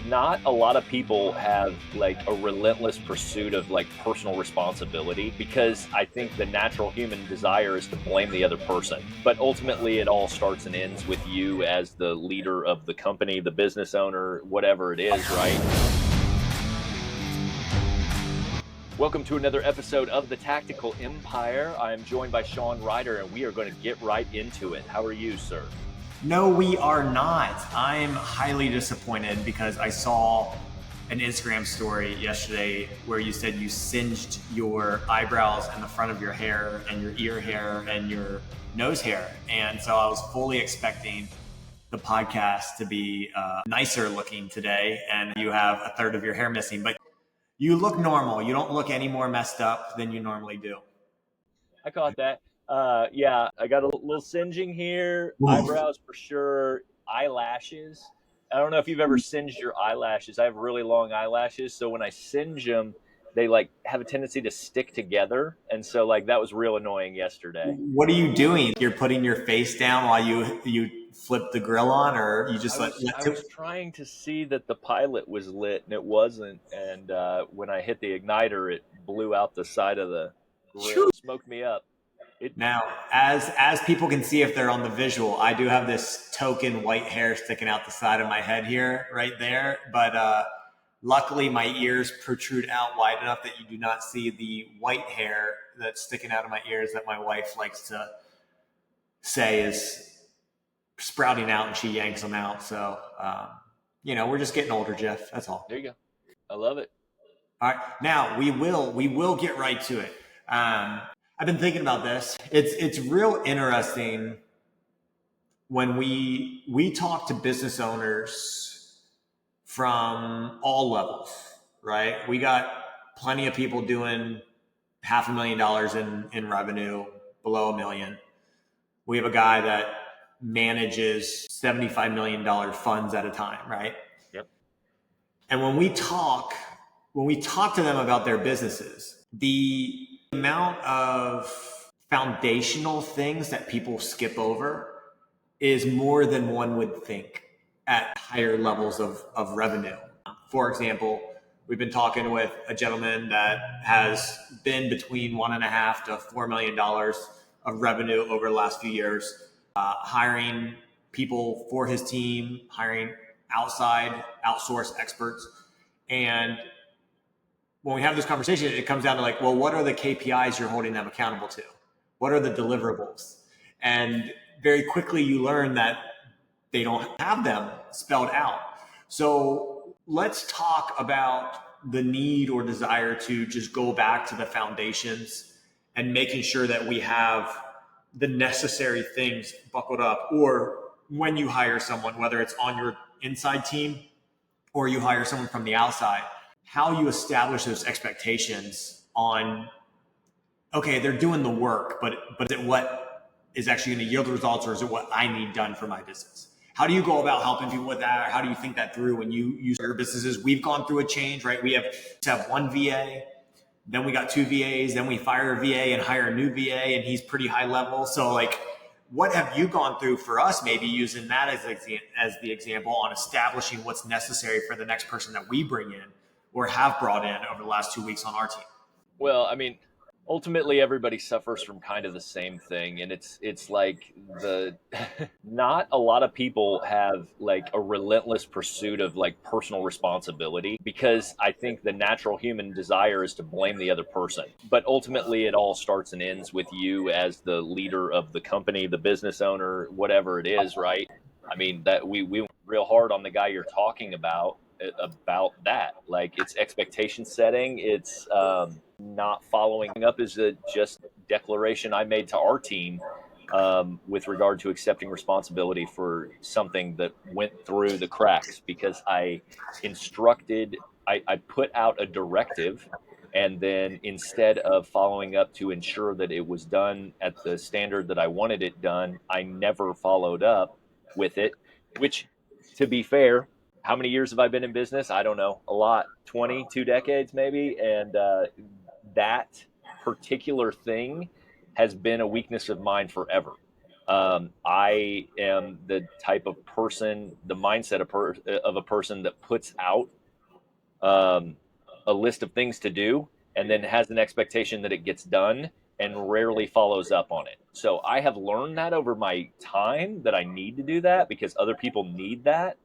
not a lot of people have like a relentless pursuit of like personal responsibility because I think the natural human desire is to blame the other person. But ultimately, it all starts and ends with you as the leader of the company, the business owner, whatever it is, right? Welcome to another episode of the Tactical Empire. I am joined by Sean Ryder, and we are going to get right into it. How are you, sir? No, we are not. I'm highly disappointed because I saw an Instagram story yesterday where you said you singed your eyebrows and the front of your hair and your ear hair and your nose hair. And so I was fully expecting the podcast to be nicer looking today, and you have a third of your hair missing. But you look normal. You don't look any more messed up than you normally do. I caught that. Yeah, I got a little singeing here, Oof. eyebrows for sure, eyelashes. I don't know if you've ever singed your eyelashes. I have really long eyelashes, so when I singe them, they like have a tendency to stick together, and so like that was real annoying yesterday. What are you doing? You're putting your face down while you flip the grill on, or you just I let was I was trying to see that the pilot was lit, and it wasn't. And when I hit the igniter, it blew out the side of the grill, smoked me up. It Now, as people can see if they're on the visual, I do have this token white hair sticking out the side of my head here, right there. But luckily, my ears protrude out wide enough that you do not see the white hair that's sticking out of my ears that my wife likes to say is sprouting out, and she yanks them out. So, we're just getting older, Jeff. That's all. There you go. I love it. All right, now we will get right to it. I've been thinking about this. It's real interesting when we talk to business owners from all levels, right? We got plenty of people doing $500,000 in revenue, below $1 million. We have a guy that manages $75 million funds at a time, right? Yep. And when we talk to them about their businesses, the amount of foundational things that people skip over is more than one would think at higher levels of revenue. For example, we've been talking with a gentleman that has been between $1.5 to $4 million of revenue over the last few years, hiring people for his team, hiring outside outsourced experts. And when we have this conversation, it comes down to like, well, what are the KPIs you're holding them accountable to? What are the deliverables? And very quickly you learn that they don't have them spelled out. So let's talk about the need or desire to just go back to the foundations and making sure that we have the necessary things buckled up, or when you hire someone, whether it's on your inside team or you hire someone from the outside, how you establish those expectations on, okay, they're doing the work, but is it what is actually going to yield results, or is it what I need done for my business? How do you go about helping people with that? Or how do you think that through when you use your businesses? We've gone through a change, right? We have one VA, then we got two VAs, then we fire a VA and hire a new VA, and he's pretty high level. So like, what have you gone through for us, maybe using that as the example on establishing what's necessary for the next person that we bring in or have brought in over the last 2 weeks on our team? Well, I mean, ultimately everybody suffers from kind of the same thing, and it's like the not a lot of people have like a relentless pursuit of like personal responsibility because I think the natural human desire is to blame the other person. But ultimately it all starts and ends with you as the leader of the company, the business owner, whatever it is, right? I mean, that we went real hard on the guy you're talking about that. Like, it's expectation setting, it's not following up is a just declaration I made to our team with regard to accepting responsibility for something that went through the cracks because I put out a directive, and then instead of following up to ensure that it was done at the standard that I wanted it done, I never followed up with it, which, to be fair, how many years have I been in business? I don't know, a lot, 22 decades maybe. And that particular thing has been a weakness of mine forever. I am the type of person, the mindset of a person that puts out um, a list of things to do and then has an expectation that it gets done and rarely follows up on it. So I have learned that over my time that I need to do that because other people need that.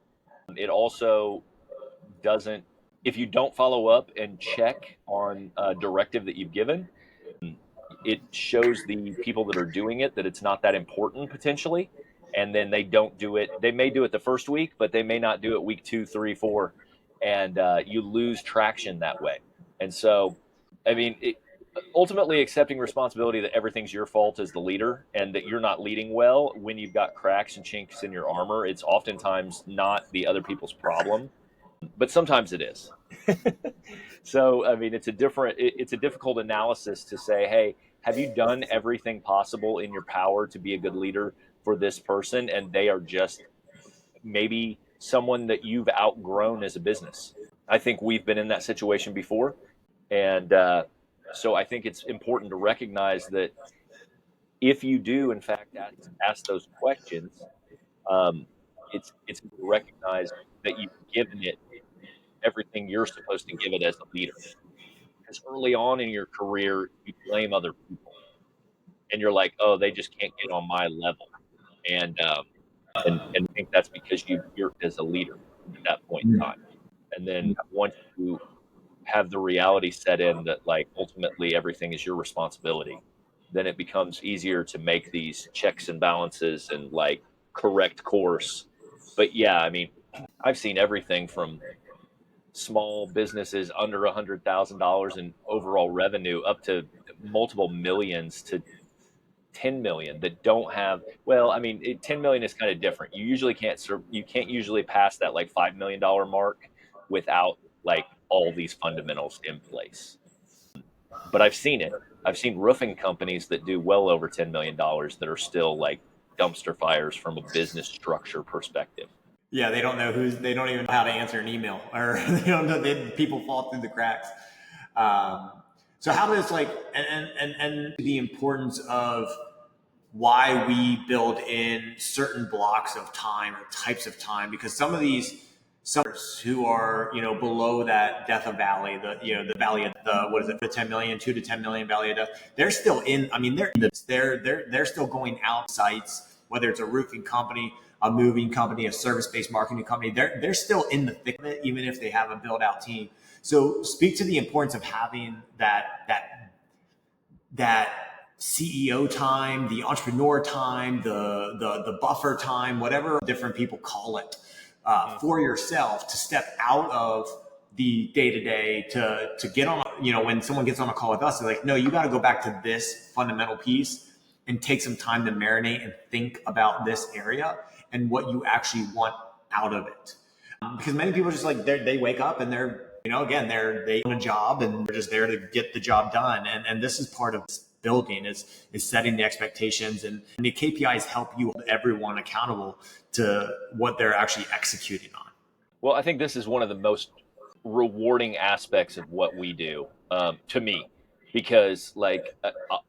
It also doesn't, if you don't follow up and check on a directive that you've given, it shows the people that are doing it that it's not that important potentially. And then they don't do it. They may do it the first week, but they may not do it week 2, 3, 4. And you lose traction that way. And so, I mean, ultimately accepting responsibility that everything's your fault as the leader and that you're not leading well when you've got cracks and chinks in your armor, it's oftentimes not the other people's problem, but sometimes it is. So, I mean, it's a difficult analysis to say, hey, have you done everything possible in your power to be a good leader for this person? And they are just maybe someone that you've outgrown as a business. I think we've been in that situation before. And so I think it's important to recognize that if you do, in fact, ask those questions, um, it's to recognize that you've given it everything you're supposed to give it as a leader. Because early on in your career, you blame other people, and you're like, "Oh, they just can't get on my level," and and think that's because you're as a leader at that point in time. And then once you have the reality set in that like ultimately everything is your responsibility, then it becomes easier to make these checks and balances and like correct course. But yeah, I mean, I've seen everything from small businesses under $100,000 in overall revenue up to multiple millions to 10 million that don't have, well, I mean, 10 million is kind of different. You can't usually pass that like $5 million mark without like all these fundamentals in place. But I've seen it. I've seen roofing companies that do well over $10 million that are still like dumpster fires from a business structure perspective. Yeah, they don't know they don't even know how to answer an email, or they don't know, people fall through the cracks. Um, so how does like, and the importance of why we build in certain blocks of time or types of time, because some who are, below that death of valley, the valley of the, what is it, the 10 million, 2 to 10 million valley of death, they're still in, I mean, they're still going out sites, whether it's a roofing company, a moving company, a service-based marketing company, they're still in the thick of it, even if they have a build out team. So speak to the importance of having that CEO time, the entrepreneur time, the buffer time, whatever different people call it, for yourself to step out of the day to day to get on. When someone gets on a call with us, they're like, "No, you got to go back to this fundamental piece and take some time to marinate and think about this area and what you actually want out of it." Because many people just like they wake up and they're, again, they own a job and they're just there to get the job done. And this is part of building is setting the expectations, and the KPIs help you hold everyone accountable to what they're actually executing on. Well, I think this is one of the most rewarding aspects of what we do, to me, because like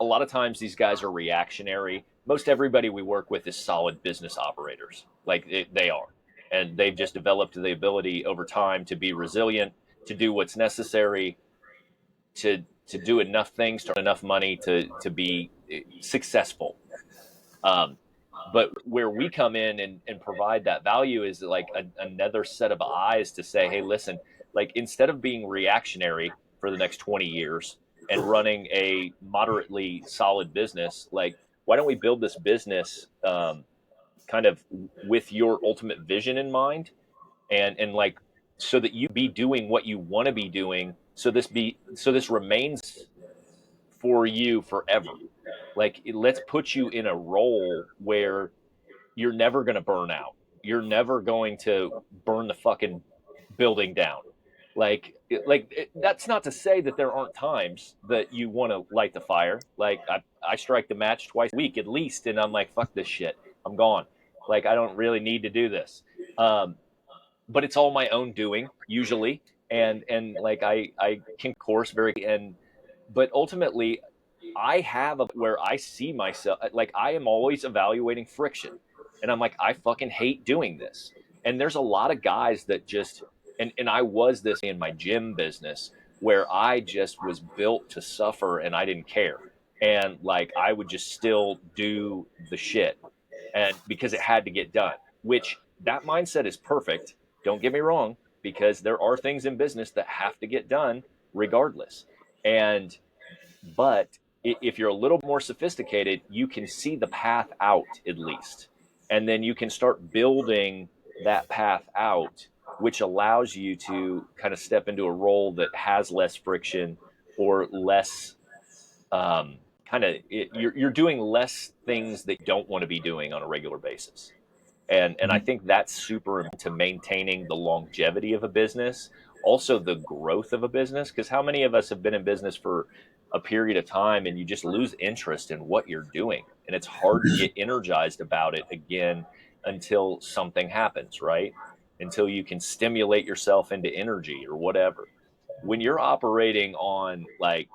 a lot of times these guys are reactionary. Most everybody we work with is solid business operators, like they are, and they've just developed the ability over time to be resilient, to do what's necessary, to do enough things to earn enough money to be successful. Um, but where we come in and provide that value is like another set of eyes to say, hey, listen, like instead of being reactionary for the next 20 years and running a moderately solid business, like why don't we build this business kind of with your ultimate vision in mind, and like so that you be doing what you want to be doing, so this remains for you forever. Like let's put you in a role where you're never going to burn out. You're never going to burn the fucking building down. That's not to say that there aren't times that you want to light the fire. Like I strike the match twice a week at least, and I'm like, fuck this shit. I'm gone. Like I don't really need to do this. Um, but it's all my own doing usually, and like I can course very, and but ultimately I have a where I see myself, like I am always evaluating friction. And I'm like, I fucking hate doing this. And there's a lot of guys that just, and I was this in my gym business where I just was built to suffer and I didn't care. And like I would just still do the shit and because it had to get done, which that mindset is perfect. Don't get me wrong, because there are things in business that have to get done regardless. And but if you're a little more sophisticated, you can see the path out at least. And then you can start building that path out, which allows you to kind of step into a role that has less friction or less kind of, you're doing less things that you don't want to be doing on a regular basis. And I think that's super important to maintaining the longevity of a business, also the growth of a business. Because how many of us have been in business for a period of time and you just lose interest in what you're doing, and it's hard to get energized about it again until something happens, right? Until you can stimulate yourself into energy or whatever. When you're operating on like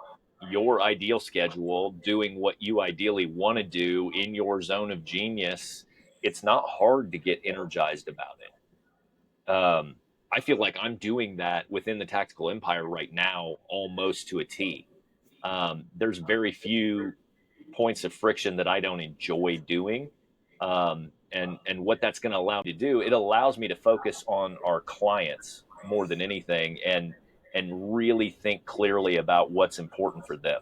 your ideal schedule, doing what you ideally want to do in your zone of genius, it's not hard to get energized about it. I feel like I'm doing that within the tactical empire right now, almost to a T. There's very few points of friction that I don't enjoy doing. And what that's going to allow me to do, it allows me to focus on our clients more than anything, and really think clearly about what's important for them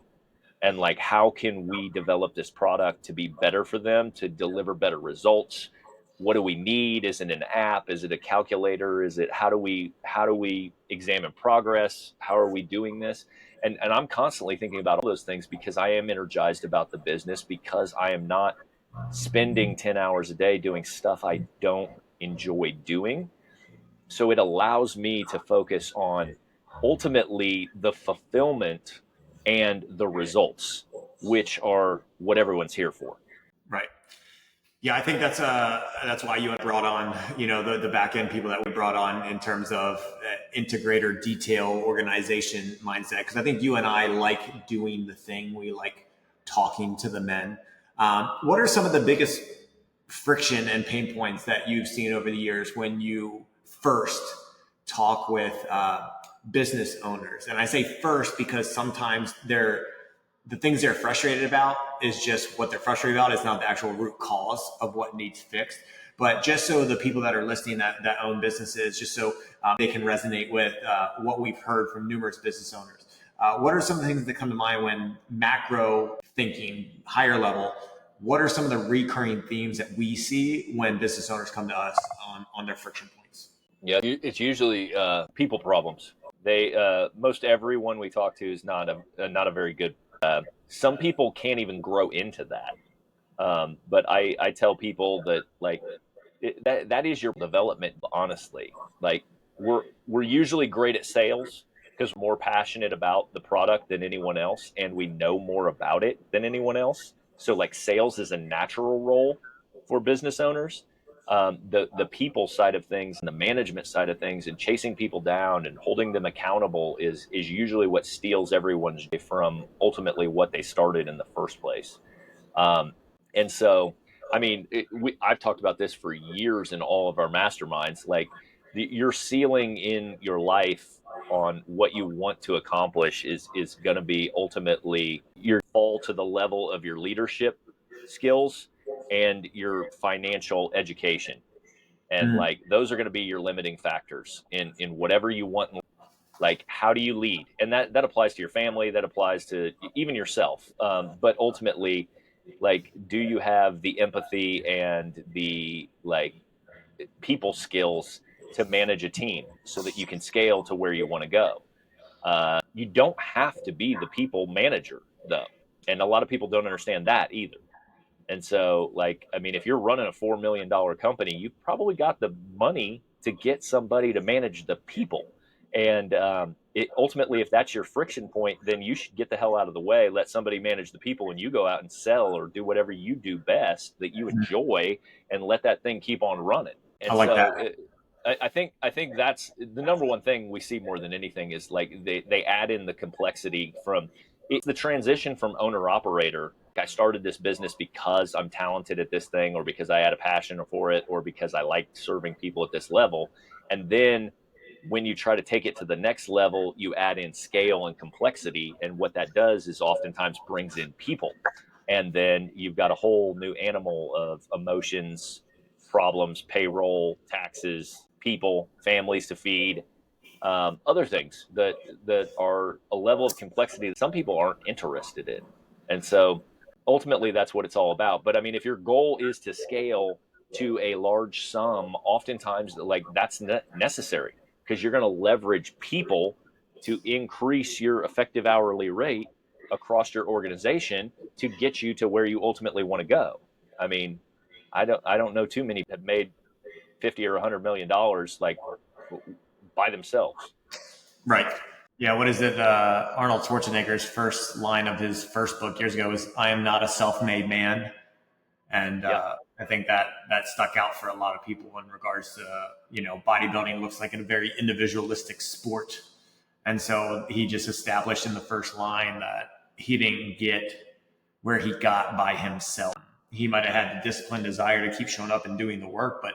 and like how can we develop this product to be better for them, to deliver better results. What do we need? Is it an app? Is it a calculator? Is it how do we examine progress? How are we doing this? And I'm constantly thinking about all those things because I am energized about the business, because I am not spending 10 hours a day doing stuff I don't enjoy doing. So it allows me to focus on ultimately the fulfillment and the results, which are what everyone's here for. Right. Yeah, I think that's why you brought on, the back end people that we brought on in terms of integrator, detail, organization mindset. Because I think you and I like doing the thing. We like talking to the men. What are some of the biggest friction and pain points that you've seen over the years when you first talk with business owners? And I say first because sometimes the things they're frustrated about is just what they're frustrated about. It's not the actual root cause of what needs fixed. But just so the people that are listening that own businesses, just so they can resonate with what we've heard from numerous business owners. What are some of the things that come to mind when macro thinking, higher level? What are some of the recurring themes that we see when business owners come to us on their friction points? Yeah, it's usually people problems. They most everyone we talk to is not a very good. Some people can't even grow into that. But I tell people that like that is your development. Honestly, like we're usually great at sales because we're more passionate about the product than anyone else, and we know more about it than anyone else. So like sales is a natural role for business owners. The people side of things and the management side of things and chasing people down and holding them accountable is usually what steals everyone's joy from ultimately what they started in the first place. Um, and so, I mean, I've talked about this for years in all of our masterminds. Like, your ceiling in your life on what you want to accomplish is going to be ultimately your fall to the level of your leadership skills and your financial education. And Mm. like those are going to be your limiting factors in whatever you want. Like how do you lead, and that applies to your family, that applies to even yourself, but ultimately, like, do you have the empathy and the like people skills to manage a team so that you can scale to where you want to go? You don't have to be the people manager though, and a lot of people don't understand that either. And so, like, I mean, if you're running a $4 million company, you've probably got the money to get somebody to manage the people. And ultimately, if that's your friction point, then you should get the hell out of the way, let somebody manage the people, and you go out and sell or do whatever you do best that you enjoy, and let that thing keep on running. I And like so, that. I think that's the number one thing we see more than anything is like they add in the complexity from It's the transition from owner operator. I started this business because I'm talented at this thing, or because I had a passion for it, or because I liked serving people at this level. And then when you try to take it to the next level, you add in scale and complexity. And what that does is oftentimes brings in people. And then you've got a whole new animal of emotions, problems, payroll, taxes, people, families to feed, other things that are a level of complexity that some people aren't interested in. And so ultimately that's what it's all about. But I mean, if your goal is to scale to a large sum, oftentimes like that's necessary, because you're going to leverage people to increase your effective hourly rate across your organization to get you to where you ultimately want to go. I mean, I don't know too many have made 50 or $100 million like by themselves. Right. Yeah. What is it? Arnold Schwarzenegger's first line of his first book years ago was, "I am not a self-made man." And Yeah. I think that stuck out for a lot of people in regards to, bodybuilding looks like a very individualistic sport. And so he just established in the first line that he didn't get where he got by himself. He might have had the disciplined desire to keep showing up and doing the work, but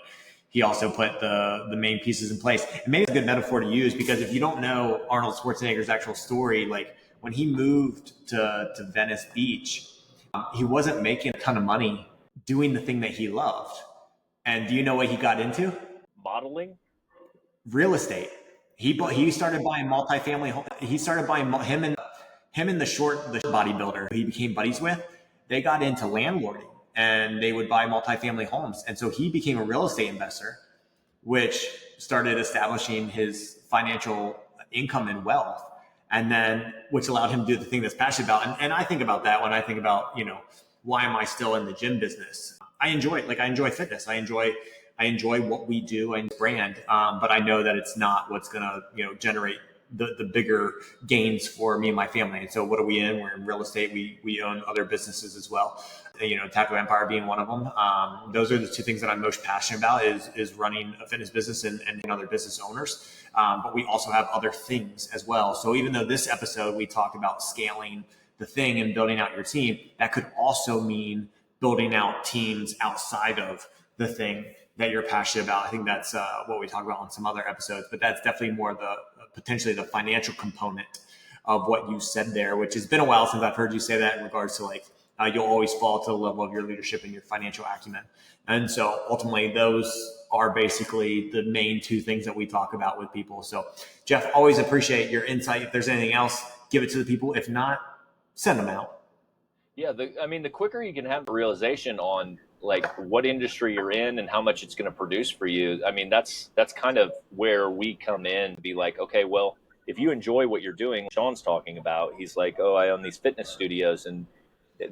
he also put the main pieces in place. And maybe it's a good metaphor to use, because if you don't know Arnold Schwarzenegger's actual story, like when he moved to Venice Beach, he wasn't making a ton of money doing the thing that he loved. And do you know what he got into? Modeling. Real estate. He started buying multifamily homes. He started buying him and the bodybuilder he became buddies with. They got into landlording, and they would buy multifamily homes. And so he became a real estate investor, which started establishing his financial income and wealth, and then which allowed him to do the thing that's passionate about. And I think about that when I think about, why am I still in the gym business? I enjoy it. Like, I enjoy fitness. I enjoy what we do and brand. But I know that it's not what's going to, generate the bigger gains for me and my family. And so what are we in? We're in real estate. We own other businesses as well. Tattoo Empire being one of them. Those are the two things that I'm most passionate about is running a fitness business and other business owners. But we also have other things as well. So even though this episode, we talked about scaling the thing and building out your team, that could also mean building out teams outside of the thing that you're passionate about. I think that's what we talk about on some other episodes, but that's definitely more potentially the financial component of what you said there, which has been a while since I've heard you say that in regards to you'll always fall to the level of your leadership and your financial acumen. And so ultimately those are basically the main two things that we talk about with people. So Jeff, always appreciate your insight. If there's anything else, give it to the people. If not, send them out. Yeah, the quicker you can have the realization on like what industry you're in and how much it's going to produce for you. I mean, that's kind of where we come in to be like, okay, well, if you enjoy what you're doing, Sean's talking about, he's like, oh, I own these fitness studios and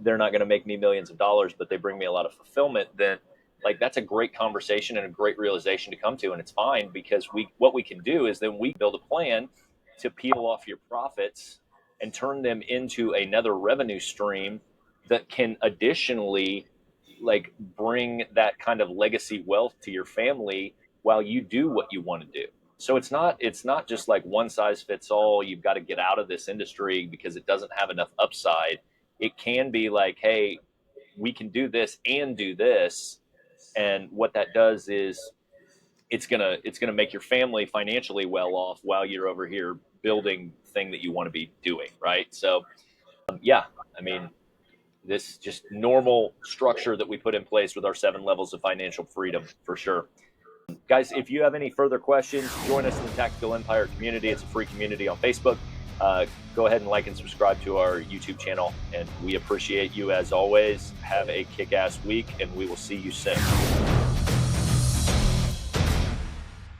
they're not going to make me millions of dollars, but they bring me a lot of fulfillment. Then like that's a great conversation and a great realization to come to. And it's fine, because what we can do is then we build a plan to peel off your profits and turn them into another revenue stream that can additionally like bring that kind of legacy wealth to your family while you do what you want to do. So it's not just like one size fits all. You've got to get out of this industry because it doesn't have enough upside. It can be like, hey, we can do this and do this. And what that does is it's gonna make your family financially well off while you're over here building the thing that you want to be doing, right? So yeah, I mean, this just normal structure that we put in place with our 7 levels of financial freedom for sure. Guys, if you have any further questions, join us in the Tactical Empire community. It's a free community on Facebook. Go ahead and like and subscribe to our YouTube channel, and we appreciate you as always. Have a kick-ass week, and we will see you soon.